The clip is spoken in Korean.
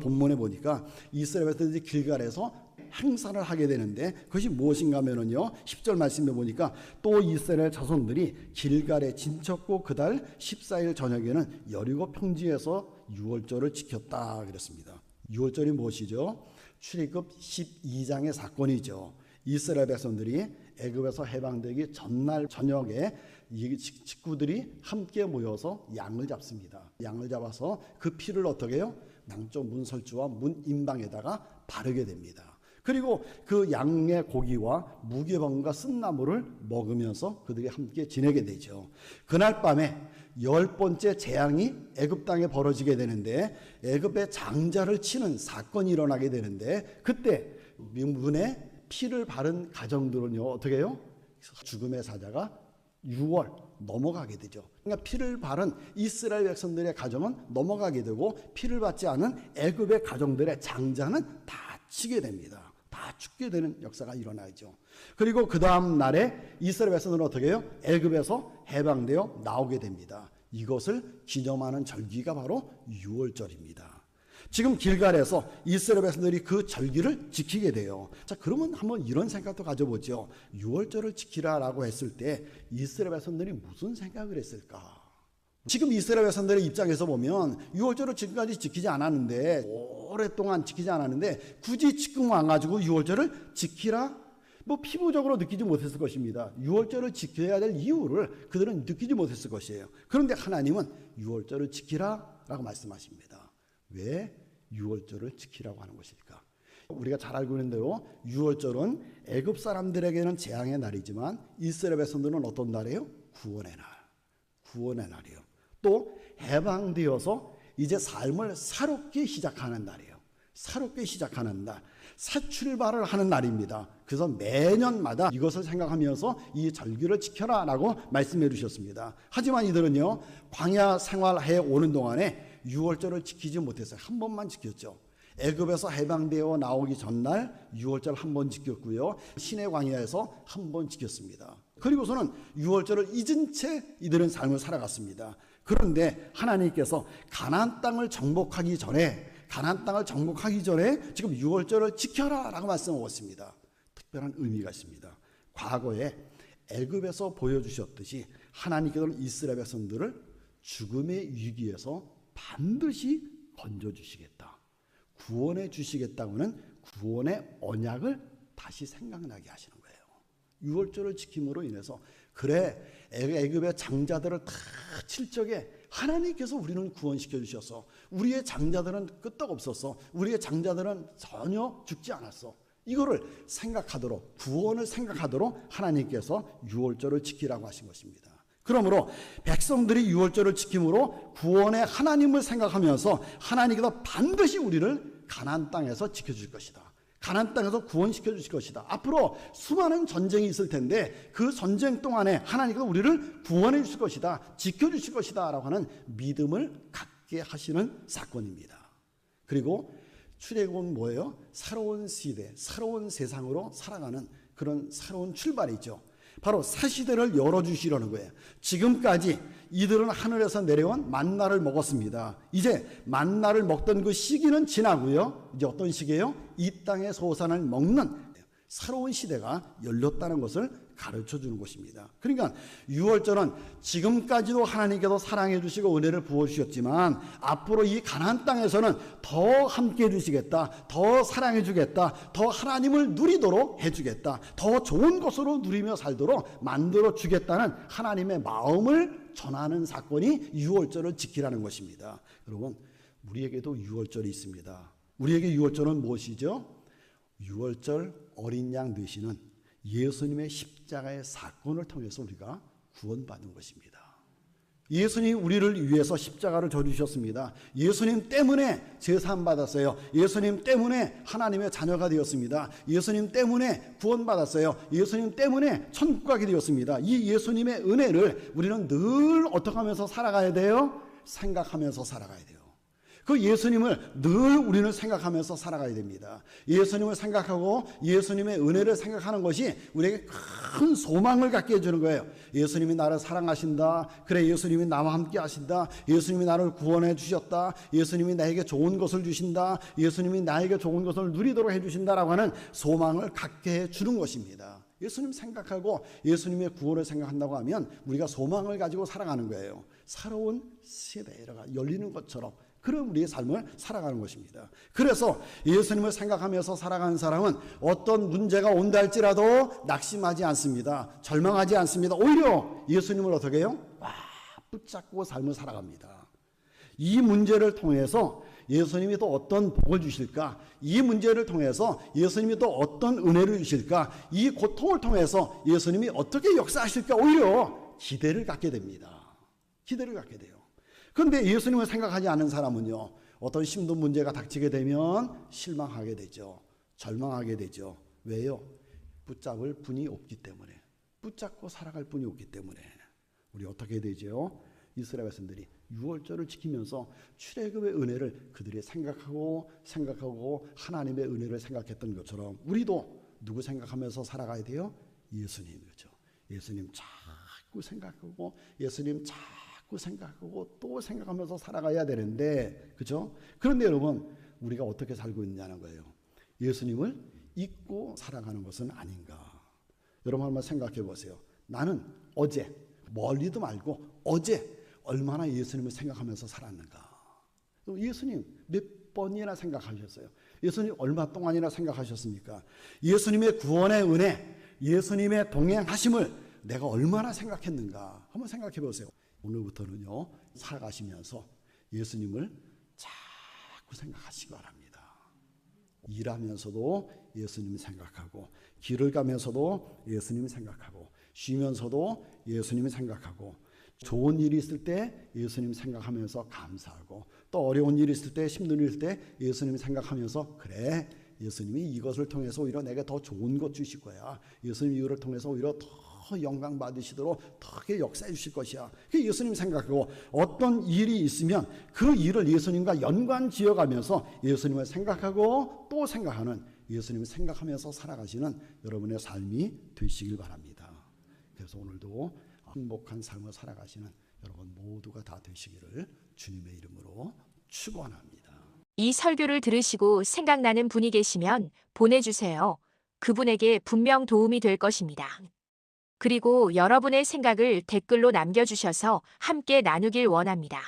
본문에 보니까 이스라엘 백성들이 길갈에서 행사를 하게 되는데 그것이 무엇인가 하면은요, 10절 말씀에 보니까 또 이스라엘 자손들이 길갈에 진쳤고 그달 14일 저녁에는 여리고 평지에서 유월절을 지켰다 그랬습니다. 유월절이 무엇이죠? 출애굽 12장의 사건이죠. 이스라엘 백성들이 애굽에서 해방되기 전날 저녁에 이 식구들이 함께 모여서 양을 잡습니다. 양을 잡아서 그 피를 어떻게 해요? 남쪽 문설주와 문 임방에다가 바르게 됩니다. 그리고 그 양의 고기와 무교병과 쓴나물을 먹으면서 그들이 함께 지내게 되죠. 그날 밤에 10번째 재앙이 애굽 땅에 벌어지게 되는데 애굽의 장자를 치는 사건이 일어나게 되는데 그때 문에 피를 바른 가정들은요 어떻게 해요? 죽음의 사자가 6월 넘어가게 되죠. 그러니까 피를 바른 이스라엘 백성들의 가정은 넘어가게 되고 피를 받지 않은 애굽의 가정들의 장자는 다 치게 됩니다. 다 죽게 되는 역사가 일어나죠. 그리고 그 다음 날에 이스라엘 백성들은 어떻게 해요? 애굽에서 해방되어 나오게 됩니다. 이것을 기념하는 절기가 바로 유월절입니다. 지금 길갈에서 이스라엘 백성들이 그 절기를 지키게 돼요. 자, 그러면 한번 이런 생각도 가져보죠. 유월절을 지키라라고 했을 때 이스라엘 백성들이 무슨 생각을 했을까? 지금 이스라엘 백성들의 입장에서 보면 유월절을 지금까지 지키지 않았는데 오랫동안 지키지 않았는데 굳이 지금 와가지고 유월절을 지키라? 뭐 피부적으로 느끼지 못했을 것입니다. 유월절을 지켜야 될 이유를 그들은 느끼지 못했을 것이에요. 그런데 하나님은 유월절을 지키라 라고 말씀하십니다. 왜 유월절을 지키라고 하는 것일까? 우리가 잘 알고 있는 대로 유월절은 애굽 사람들에게는 재앙의 날이지만 이스라엘 백성들은 어떤 날이에요? 구원의 날. 구원의 날이에요. 또 해방되어서 이제 삶을 새롭게 시작하는 날이에요. 새롭게 시작하는 날. 새 출발을 하는 날입니다. 그래서 매년마다 이것을 생각하면서 이 절기를 지켜라 라고 말씀해 주셨습니다. 하지만 이들은요 광야 생활해 오는 동안에 유월절을 지키지 못했어요. 한 번만 지켰죠. 애굽에서 해방되어 나오기 전날 유월절 한 번 지켰고요. 시내 광야에서 한 번 지켰습니다. 그리고서는 유월절을 잊은 채 이들은 삶을 살아갔습니다. 그런데 하나님께서 가나안 땅을 정복하기 전에 지금 유월절을 지켜라 라고 말씀하셨습니다. 특별한 의미가 있습니다. 과거에 애굽에서 보여주셨듯이 하나님께서는 이스라엘 백성들을 죽음의 위기에서 반드시 건져주시겠다, 구원해 주시겠다고는 구원의 언약을 다시 생각나게 하시는 거예요. 유월절을 지킴으로 인해서 그래 애굽의 장자들을 다 칠 적에 하나님께서 우리는 구원시켜 주셔서 우리의 장자들은 끄떡없었어, 우리의 장자들은 전혀 죽지 않았어, 이거를 생각하도록, 구원을 생각하도록 하나님께서 유월절을 지키라고 하신 것입니다. 그러므로 백성들이 유월절을 지킴으로 구원의 하나님을 생각하면서 하나님께서 반드시 우리를 가나안 땅에서 지켜줄 것이다, 가나안 땅에서 구원시켜 주실 것이다, 앞으로 수많은 전쟁이 있을 텐데 그 전쟁 동안에 하나님께서 우리를 구원해 주실 것이다, 지켜주실 것이다 라고 하는 믿음을 갖게 하시는 사건입니다. 그리고 출애굽은 뭐예요? 새로운 시대, 새로운 세상으로 살아가는 그런 새로운 출발이죠. 바로 새 시대를 열어주시려는 거예요. 지금까지 이들은 하늘에서 내려온 만나를 먹었습니다. 이제 만나를 먹던 그 시기는 지나고요. 이제 어떤 시기예요? 이 땅의 소산을 먹는 새로운 시대가 열렸다는 것을 가르쳐 주는 것입니다. 그러니까 유월절은 지금까지도 하나님께서 사랑해 주시고 은혜를 부어 주셨지만 앞으로 이 가나안 땅에서는 더 함께 해 주시겠다, 더 사랑해 주겠다, 더 하나님을 누리도록 해 주겠다, 더 좋은 것으로 누리며 살도록 만들어 주겠다는 하나님의 마음을 전하는 사건이 유월절을 지키라는 것입니다. 여러분, 우리에게도 유월절이 있습니다. 우리에게 유월절은 무엇이죠? 유월절 어린 양 되시는 예수님의 십자가의 사건을 통해서 우리가 구원받은 것입니다. 예수님이 우리를 위해서 십자가를 져주셨습니다. 예수님 때문에 제사함 받았어요. 예수님 때문에 하나님의 자녀가 되었습니다. 예수님 때문에 구원받았어요. 예수님 때문에 천국 가게 되었습니다. 이 예수님의 은혜를 우리는 늘 어떻게 하면서 살아가야 돼요? 생각하면서 살아가야 돼요. 그 예수님을 늘 우리는 생각하면서 살아가야 됩니다. 예수님을 생각하고 예수님의 은혜를 생각하는 것이 우리에게 큰 소망을 갖게 해주는 거예요. 예수님이 나를 사랑하신다. 그래, 예수님이 나와 함께 하신다. 예수님이 나를 구원해 주셨다. 예수님이 나에게 좋은 것을 주신다. 예수님이 나에게 좋은 것을 누리도록 해주신다라고 하는 소망을 갖게 해주는 것입니다. 예수님 생각하고 예수님의 구원을 생각한다고 하면 우리가 소망을 가지고 살아가는 거예요. 새로운 세대가 열리는 것처럼 그런 우리의 삶을 살아가는 것입니다. 그래서 예수님을 생각하면서 살아가는 사람은 어떤 문제가 온다 할지라도 낙심하지 않습니다. 절망하지 않습니다. 오히려 예수님을 어떻게 해요? 붙잡고 삶을 살아갑니다. 이 문제를 통해서 예수님이 또 어떤 복을 주실까? 이 문제를 통해서 예수님이 또 어떤 은혜를 주실까? 이 고통을 통해서 예수님이 어떻게 역사하실까? 오히려 기대를 갖게 됩니다. 기대를 갖게 돼요. 그런데 예수님을 생각하지 않는 사람은요, 어떤 힘든 문제가 닥치게 되면 실망하게 되죠. 절망하게 되죠. 왜요? 붙잡을 분이 없기 때문에. 붙잡고 살아갈 분이 없기 때문에. 우리 어떻게 되죠? 이스라엘 백성들이 유월절을 지키면서 출애굽의 은혜를 그들이 생각하고 하나님의 은혜를 생각했던 것처럼 우리도 누구 생각하면서 살아가야 돼요? 예수님. 그렇죠? 예수님 자꾸 생각하고 예수님 자꾸 생각하고 또 생각하면서 살아가야 되는데, 그렇죠? 그런데 여러분, 우리가 어떻게 살고 있냐는 거예요. 예수님을 잊고 살아가는 것은 아닌가. 여러분 한번 생각해 보세요. 나는 어제, 멀리도 말고 어제 얼마나 예수님을 생각하면서 살았는가. 예수님 몇 번이나 생각하셨어요? 예수님 얼마 동안이나 생각하셨습니까? 예수님의 구원의 은혜, 예수님의 동행하심을 내가 얼마나 생각했는가. 한번 생각해 보세요. 오늘부터는요, 살아가시면서 예수님을 자꾸 생각하시기 바랍니다. 일하면서도 예수님 생각하고, 길을 가면서도 예수님 생각하고, 쉬면서도 예수님 생각하고, 좋은 일이 있을 때 예수님 생각하면서 감사하고, 또 어려운 일이 있을 때, 힘든 일이 있을 때 예수님 생각하면서, 그래, 예수님이 이것을 통해서 오히려 내게 더 좋은 것 주실 거야. 예수님 이거를 통해서 오히려 더 영광 받으시도록 더 역사해 주실 것이야. 그 예수님 생각하고, 어떤 일이 있으면 그 일을 예수님과 연관 지어가면서 예수님을 생각하고 또 생각하는, 예수님을 생각하면서 살아가시는 여러분의 삶이 되시길 바랍니다. 그래서 오늘도 행복한 삶을 살아가시는 여러분 모두가 다 되시기를 주님의 이름으로 축원합니다. 이 설교를 들으시고 생각나는 분이 계시면 보내주세요. 그분에게 분명 도움이 될 것입니다. 그리고 여러분의 생각을 댓글로 남겨주셔서 함께 나누길 원합니다.